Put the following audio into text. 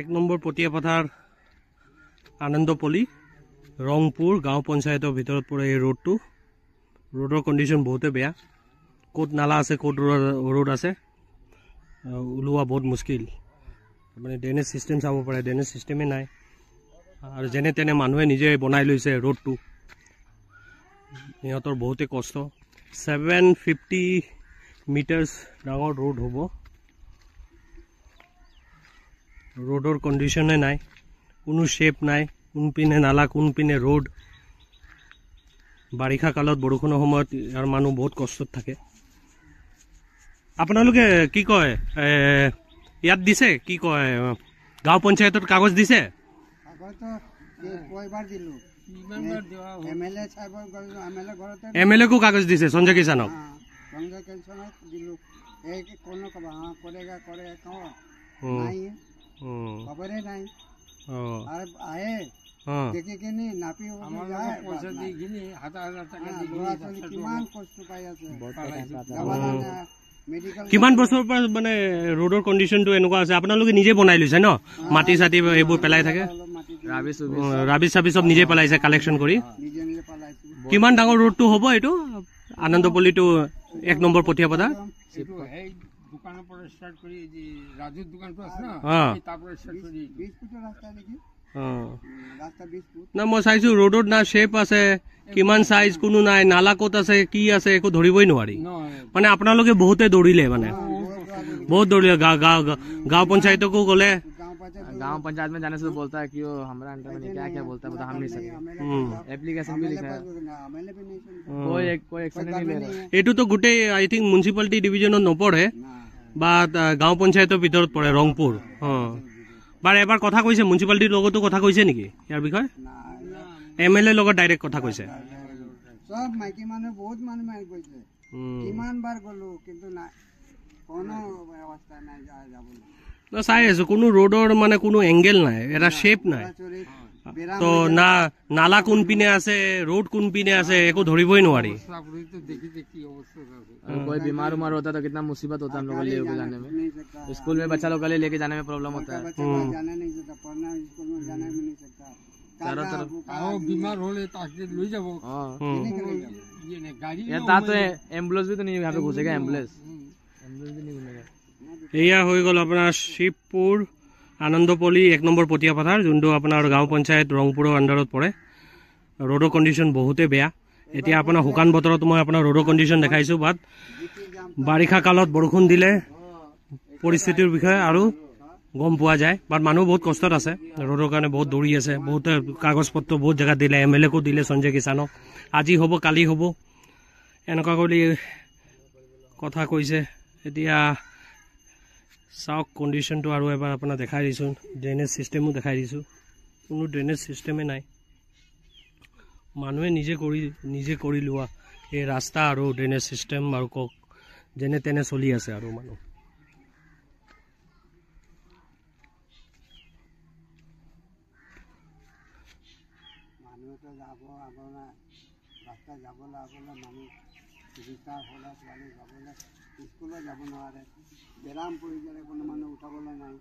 1 number পটিয়াপথাৰ Anandapalli Rangpur গাঁও পঞ্চায়তৰ ভিতৰত পৰে এই ৰোডটো। ৰোডৰ কণ্ডিশ্যন বহুতে বেয়া, ক'ত নালা আছে ক'ত ৰোড আছে ওলোৱা বহুত মুস্কিল। মানে ড্ৰেনেজ চিষ্টেম চাব পাৰে, ড্ৰেনেজ চিষ্টেমেই নাই আৰু যেনে তেনে মানুহে নিজে বনাই লৈছে ৰোডটো। সিহঁতৰ বহুতে কষ্ট। 750 মিটাৰ্ছ ডাঙৰ ৰোড হ'ব। ৰোডৰ কণ্ডিশ্যনে নাই, কোনো শ্বেপ নাই, কোনপিনে নালা কোনপিনে ৰোড। বাৰিষা কালত বৰষুণৰ সময়ত ইয়াৰ মানুহ বহুত কষ্টত থাকে। আপোনালোকে কি কয় ইয়াত দিছে, কি কয় গাঁও পঞ্চায়তত কাগজ দিছে? MLA কো কাগজ দিছে সঞ্জয় কিষাণক। কিমান বছৰৰ পৰা মানে ৰোডৰ কণ্ডিশ্যনটো এনেকুৱা আছে? আপোনালোকে নিজে বনাই লৈছে ন? মাটি চাটি এইবোৰ পেলাই থাকে, ৰাবিছ চাবিছ চব নিজে পেলাইছে কালেকশ্যন কৰি। কিমান ডাঙৰ ৰোডটো হ'ব এইটো আনন্দপল্লীটো 1 নম্বৰ পটিয়াপথাৰ? না মই চাইছো ৰোডত না শ্বেপ আছে, কিমান চাইজ কোনো নাই, নালা ক'ত আছে কি আছে একো ধৰিবই নোৱাৰি। মানে আপোনালোকে বহুতে দৌৰিলে, মানে बहुत दौड़िए। गाँव पंचायतों को बोले, गांव पंचायत में जाने से तो बोलता है कि वो हमारा अंडर में क्या क्या बोलता है बता हम नहीं सकते। एप्लीकेशन भी लिखा है, कोई एक्शन नहीं ले रहा। एटू तो गुटे आई थिंक म्युनिसिपालिटी डिविजन नपड़े বা গাঁও পঞ্চায়তৰ ভিতৰত পৰে ৰংপুৰ। বাৰ এবাৰ কথা কৈছে মিউনিচিপালিটিৰ লগতো কথা কৈছে নেকি ইয়াৰ বিষয়ে? MLA লগত ডাইৰেক্ট কথা কৈছে? সব মাইকী মানুহ বহুত মানুহ মাৰি গৈছে, কিমান বাৰ গলো কিন্তু নাই, কোনো ব্যৱস্থা নাই যাবলৈ। চাই আছো কোনো ৰোডৰ মানে কোনো এংগেল নাই, এটা শ্বেপ নাই, তো না নালা কোনপিনে আছে ৰোড কোনপিনে আছে একো ধৰিবই নোৱাৰি। कोई बीमार उमार होता है तो कितना मुसीबत होता है हम लोग लेके जाने में। स्कूल में बच्चा लोग के लिए लेके जाने में प्रॉब्लम होता है। जाने नहीं सकता, पढ़ना स्कूल में जाने में नहीं सकता, चारों तरफ बीमार हो ले ताकि ले जाओ। ये नहीं गाड़ी ये तो एम्बुलेंस भी तो नहीं यहाँ पे घुसेगा, एम्बुलेंस भी नहीं घुसेगा। এয়া হৈ গ'ল আপোনাৰ শিৱপুৰ আনন্দপল্লী 1 নম্বৰ পটিয়াপথাৰ, যোনটো আপোনাৰ গাঁও পঞ্চায়ত ৰংপুৰৰ আণ্ডাৰত পৰে। ৰোডৰ কণ্ডিশ্যন বহুতে বেয়া। এতিয়া আপোনাৰ শুকান বতৰত মই আপোনাৰ ৰোডৰ কণ্ডিশ্যন দেখাইছোঁ, বাট বাৰিষা কালত বৰষুণ দিলে পৰিস্থিতিৰ বিষয়ে আৰু গম পোৱা যায়। বাট মানুহ বহুত কষ্টত আছে, ৰোডৰ কাৰণে বহুত দৌৰি আছে, বহুতে কাগজ পত্ৰ বহুত জেগাত দিলে, MLA কো দিলে সঞ্জয় কিষাণক, আজি হ'ব কালি হ'ব এনেকুৱা কৰি কথা কৈছে। এতিয়া চাওক কণ্ডিশ্যনটো আৰু এবাৰ আপোনাক দেখাই দিছোঁ, ড্ৰেইনেজ চিষ্টেমো দেখাই দিছোঁ, কোনো ড্ৰেইনেজ চিষ্টেমেই নাই। মানুহে নিজে কৰি লোৱা এই ৰাস্তা আৰু ড্ৰেইনেজ চিষ্টেম আৰু কক যেনে তেনে চলি আছে আৰু মানুহ। মানুহেতো যাব আপোনাৰ ৰাস্তা যাবলৈ মানুহ চিকিৎসা হ'লে ছোৱালী যাবলৈ স্কুলত যাব নোৱাৰে, বেৰাম পৰি গ'লে কোনো মানুহ উঠাবলৈ নাই।